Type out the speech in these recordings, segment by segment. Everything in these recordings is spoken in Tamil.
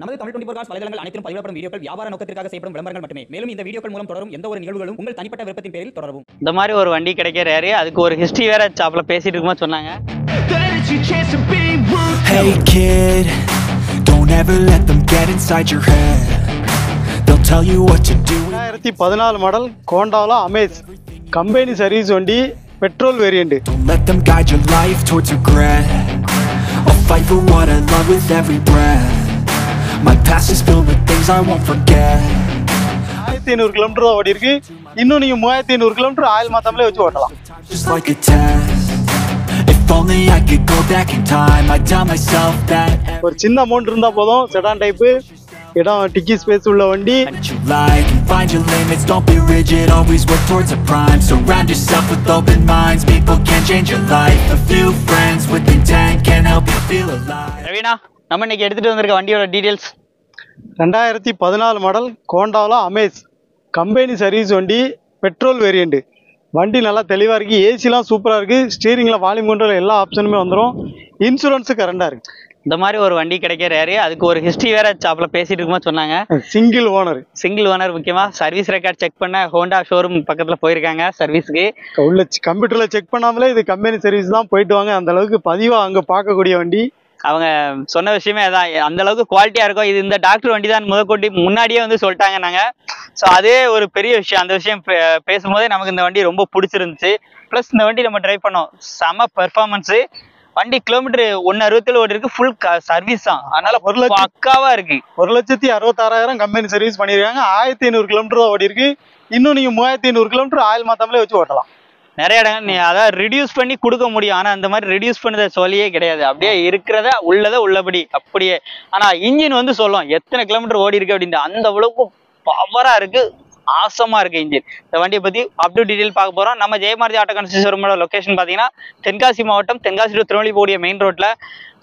நமது தமிழ் 24 காஸ் வலைதளங்கள் அனைத்தும் பதிவிடப்படும் வீடியோக்கள் வியாபார நோக்கத்திற்காக செய்யப்படும் விளம்பரங்கள் மட்டுமே. மேலும் இந்த வீடியோக்கள் மூலம் தொடரும் எந்த ஒரு நிகழ்வுகளும் உங்கள் தனிப்பட்ட விருப்பத்தின் பேரில் தொடரவும். இந்த மாதிரி ஒரு வண்டி கிடைக்க ரேரு. அதுக்கு ஒரு ஹிஸ்டரி வேற சாப்ல பேசிட்டு இருக்கும்போது சொன்னாங்க. Hey kid, don't ever let them get inside your head. They'll tell you what to do. 2014 model கோண்டால அமேஸ் கம்பெனி சர்வீஸ் வண்டி petrol variant. Don't let them guide your life towards regret. I'll fight for what I love with every breath. My past is filled with things I won't forget. 1500 kilometre தான் ஓடி இருக்கு. இன்னும் நீங்க 3500 கிலோமீட்டர் ஆயில் மாத்தாமலே வச்சு ஓட்டலாம். Just like a test. If only I could go back in time, I'd tell myself that. ஒரு சின்ன அமௌண்ட் இருந்தா போதும். செடான் டைப் இடம் டிக்கி ஸ்பேஸ் உள்ள வண்டி. You like and find your limits, don't be rigid, always work towards a prime. Surround yourself with open minds, people can change your life. A few friends with intent can help you feel alive. Raveena, நம்ம இன்னைக்கு எடுத்துட்டு வந்திருக்க வண்டியோட டீடைல்ஸ். 2014 மாடல் கோண்டால அமேஸ் கம்பெனி சர்வீஸ் வண்டி பெட்ரோல் வேரியன்ட். வண்டி நல்லா தெளிவாக இருக்குது, ஏசிலாம் சூப்பராக இருக்குது, ஸ்டீரிங்கில் வால்யூம் கண்ட்ரோல் எல்லா ஆப்ஷனுமே வந்துடும், இன்சூரன்ஸு கரண்டாக இருக்குது. இந்த மாதிரி ஒரு வண்டி கிடைக்க ரேரு. அதுக்கு ஒரு ஹிஸ்டரி வேற சாப்ல பேசிட்டு இருக்கும்போது சொன்னாங்க. சிங்கிள் ஓனர் முக்கியமா சர்வீஸ் ரெக்கார்ட் செக் பண்ண ஹோண்டா ஷோரூம் பக்கத்துல போயிருக்காங்க சர்வீஸ்க்கு. உள்ள கம்ப்யூட்டர்ல செக் பண்ணாமலே இது கம்பெனி சர்வீஸ் தான் போயிட்டு வாங்க, அந்த அளவுக்கு பதிவாக அங்கே பார்க்கக்கூடிய வண்டி. அவங்க சொன்ன விஷயமே அதான், அந்த அளவுக்கு குவாலிட்டியா இருக்கும். இது இந்த டாக்டர் வண்டி தான் முதற்கொண்டு முன்னாடியே வந்து சொல்லிட்டாங்க நாங்க. ஸோ அதே ஒரு பெரிய விஷயம். அந்த விஷயம் பேசும்போதே நமக்கு இந்த வண்டி ரொம்ப பிடிச்சிருந்துச்சு. ப்ளஸ் இந்த வண்டி நம்ம டிரைவ் பண்ணோம், செம பெர்ஃபார்மன்ஸு. வண்டி கிலோமீட்டர் 167 ஓடி இருக்கு, ஃபுல் சர்வீஸ் தான், அதனால பக்காவா இருக்கு. 1,66,000 கம்பெனி சர்வீஸ் பண்ணிருக்காங்க. 1500 கிலோமீட்டர் தான் ஓடி இருக்கு. இன்னும் நீங்க 3500 கிலோமீட்டர் ஆயில் மாத்தாமலே வச்சு ஓட்டலாம். நிறைய இடங்கள் நீ அதாவது ரிடியூஸ் பண்ணி கொடுக்க முடியும், ஆனா அந்த மாதிரி ரிடியூஸ் பண்ணத சொல்லியே கிடையாது. அப்படியே இருக்கிறத உள்ளபடி அப்படியே. ஆனா இன்ஜின் வந்து சொல்லும் எத்தனை கிலோமீட்டர் ஓடி இருக்கு அப்படின்ட்டு. அந்த அளவுக்கு பவரா இருக்கு, ஆசமா இருக்கு இன்ஜின். இந்த வண்டியை பத்தி அப் டு டீடைல் பார்க்க போறோம். நம்ம ஜெயமாரதி ஆட்டோ கன்ஸ்ட்ரக்ஷனோட லொகேஷன் பாத்தீங்கன்னா தென்காசி மாவட்டம், தென்காசி டு திருநெல்வேலி போடிய மெயின் ரோட்ல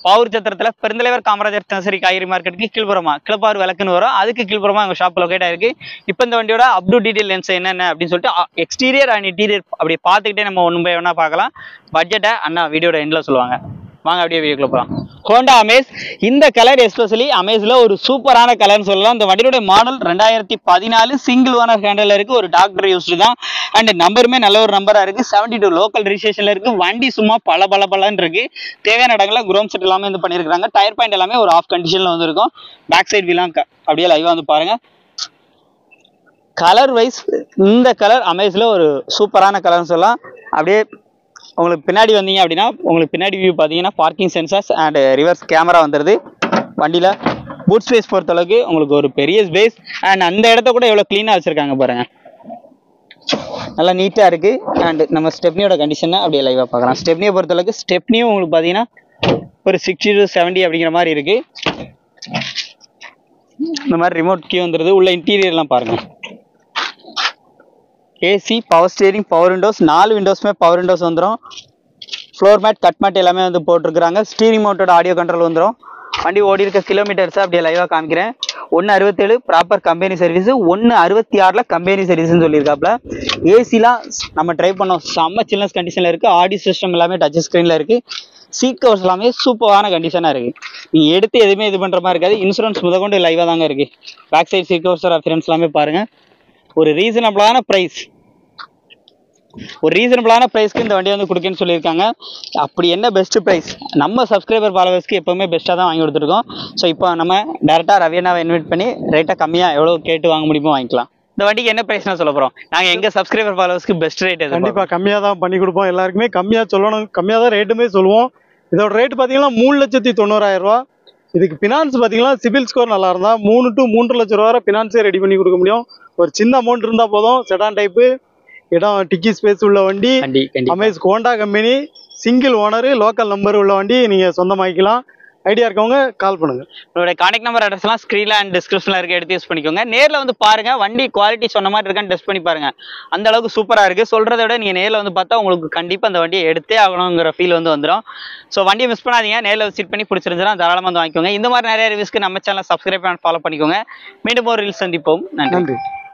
பாவூர் சத்திரத்துல பெருந்தலைவர் காமராஜர் தினசரி காய்கறி மார்க்கெட்டுக்கு கீழ்புறமா கிளப்பாறு விளக்குன்னு வரும், அதுக்கு கீழ்புறமா எங்க ஷாப் லொகேட் ஆயிருக்கு. இப்போ இந்த வண்டியோட அப் டு டீடைல் லென்ஸ் என்னென்ன அப்படின்னு சொல்லிட்டு எக்ஸ்டீரியர் அண்ட் இன்டீரியர் அப்படி பார்த்துக்கிட்டே நம்ம ஒன்று போய் வேணா பார்க்கலாம். பட்ஜெட்டை அண்ணா வீடியோட எண்ட்ல சொல்லுவாங்க. வாங்க அப்படியே வீடியோக்குள்ள போகலாம். ஹோண்டா அமேஸ், இந்த கலர் எஸ்பெஷலி அமேஸ்ல ஒரு சூப்பரான கலர்னு சொல்லலாம். இந்த வண்டியோட மாடல் 2014 சிங்கிள் ஓனர் ஹேண்டல்ல இருக்கு, ஒரு டாக்டர் யூஸ்டு தான். அண்ட் நம்பருமே நல்ல ஒரு நம்பரா இருக்கு, 72 லோக்கல் ரிஜிஸ்ட்ரேஷன்ல இருக்கு. வண்டி சும்மா பலன்னு இருக்கு. தேவையான இடங்கள்ல குரோம் செட் எல்லாமே வந்து பண்ணிருக்காங்க. டயர் பாயிண்ட் எல்லாமே ஒரு ஆஃப் கண்டிஷன்ல வந்து இருக்கும். பேக் சைட் வீலாம் அப்படியே லைவா வந்து பாருங்க. கலர் வைஸ் இந்த கலர் அமேஸ்ல ஒரு சூப்பரான கலர்னு சொல்லலாம். அப்படியே உங்களுக்கு பின்னாடி வந்தீங்க அப்படின்னா உங்களுக்கு பின்னாடி வியூ பார்த்தீங்கன்னா parking sensors and reverse camera வந்துடுது. வண்டியில் பூட் ஸ்பேஸ் பொறுத்த அளவுக்கு உங்களுக்கு ஒரு பெரிய ஸ்பேஸ். அண்ட் அந்த இடத்த கூட எவ்வளோ க்ளீனாக வச்சுருக்காங்க பாருங்க, நல்லா நீட்டாக இருக்கு. அண்ட் நம்ம ஸ்டெப்னியோட கண்டிஷனை அப்படியே லைவாக பார்க்கலாம். ஸ்டெப்னியை பொறுத்த அளவுக்கு ஸ்டெப்னியும் உங்களுக்கு பார்த்தீங்கன்னா ஒரு 60 to 70 அப்படிங்கிற மாதிரி இருக்கு. இந்த மாதிரி ரிமோட் கீ வந்துடுது. உள்ள இன்டீரியர்லாம் பாருங்க, AC, power steering, power windows, 4 விண்டோஸுமே பவர் விண்டோஸ் வந்துடும். ஃப்ளோர் மேட், கட் மேட் எல்லாமே வந்து போட்டிருக்காங்க. ஸ்டீரிங் மவுண்டோட ஆடியோ கண்ட்ரோல் வந்துடும். வண்டி ஓடி இருக்க கிலோமீட்டர்ஸை அப்படியே லைவாக காமிக்கிறேன். 167 ப்ராப்பர் கம்பெனி சர்வீஸ், 166 கம்பெனி சர்வீஸ்ன்னு சொல்லியிருக்காப்புல. ஏசிலாம் நம்ம ட்ரை பண்ணோம், செம்ம சில்னஸ் கண்டிஷனில் இருக்குது. ஆடியோ சிஸ்டம் எல்லாமே டச் ஸ்க்ரீனில் இருக்குது. சீட் கவர்ஸ் எல்லாமே சூப்பரான கண்டிஷனாக இருக்குது. நீங்கள் எடுத்து எதுவுமே இது பண்ணுற மாதிரி இருக்காது. இன்சூரன்ஸ் முதற்கொண்டு லைவாக தாங்க இருக்குது. Back side seat covers reference எல்லாமே பாருங்கள். ஒரு ரீசனபிளான ப்ரைஸ்க்கு இந்த வண்டியை வந்து கொடுக்கன்னு சொல்லியிருக்காங்க. அப்படி என்ன பெஸ்ட் ப்ரைஸ், நம்ம சப்ஸ்கிரைபர் ஃபாலோவர்ஸ்க்கு எப்போவுமே பெஸ்ட்டாக தான் வாங்கி கொடுத்துருக்கோம். ஸோ இப்போ நம்ம டேரெக்டாக ரவியண்ணாவை இன்வைட் பண்ணி ரேட்டாக கம்மியாக எவ்வளோ கேட்டு வாங்க முடியுமோ வாங்கிக்கலாம். இந்த வண்டிக்கு என்ன ப்ரைஸ்னா சொல்ல போகிறோம். நாங்கள் எங்கள் சப்ஸ்கிரைபர் ஃபாலோவர்ஸ்க்கு பெஸ்ட் ரேட் கண்டிப்பாக கம்மியாக தான் பண்ணி கொடுப்போம். எல்லாருக்குமே கம்மியாக சொல்லணும், கம்மியாக தான் ரேட்டுமே சொல்லுவோம். இதோட ரேட்டு பார்த்தீங்கன்னா 3,90,000 ரூபா. இதுக்கு ஃபினான்ஸ் பார்த்தீங்கன்னா சிபில் ஸ்கோர் நல்லா இருந்தால் 3 to 3.5 லட்ச ரூபா வரை ஃபினான்ஸே ரெடி பண்ணி கொடுக்க முடியும். ஒரு சின்ன அமௌண்ட் இருந்தால் போதும். செடான் டைப்பு இடம் டிக்கி ஸ்பேஸ் உள்ள வண்டி, Amaze Honda company, single owner, local number உள்ள வண்டி நீங்கள் சொந்தமாக்கிக்கலாம். ஐடியா இருக்கவங்க கால் பண்ணுங்க. உங்களோட கான்டாக்ட் நம்பர் அட்ரஸ்லாம் ஸ்க்ரீன்ல அண்ட் டிஸ்கிரிப்ஷன்ல இருக்க, எடுத்து யூஸ் பண்ணிக்கோங்க. நேரில் வந்து பாருங்க, வண்டி குவாலிட்டி சொன்ன மாதிரி இருக்கான்னு டெஸ்ட் பண்ணி பாருங்க. அந்த அளவுக்கு சூப்பராக இருக்கு. சொல்றதை விட நீங்க நேரில் வந்து பார்த்தா உங்களுக்கு கண்டிப்பாக அந்த வண்டியை எடுத்தே ஆகணுங்கிற ஃபீல் வந்து வந்துடும். ஸோ வண்டியை மிஸ் பண்ணாதீங்க. நேரில் விசிட் பண்ணி பிடிச்சிருந்துச்சுன்னா தாராளமாக வந்து வாங்கிக்கோங்க. இந்த மாதிரி நிறைய ரிவ்யூஸ்க்கு நம்ம சேனல் சப்ஸ்கிரைப் பண்ணி ஃபாலோ பண்ணிக்கோங்க. மீண்டும் ஒரு ரீல்ஸ் சந்திப்போம். நன்றி.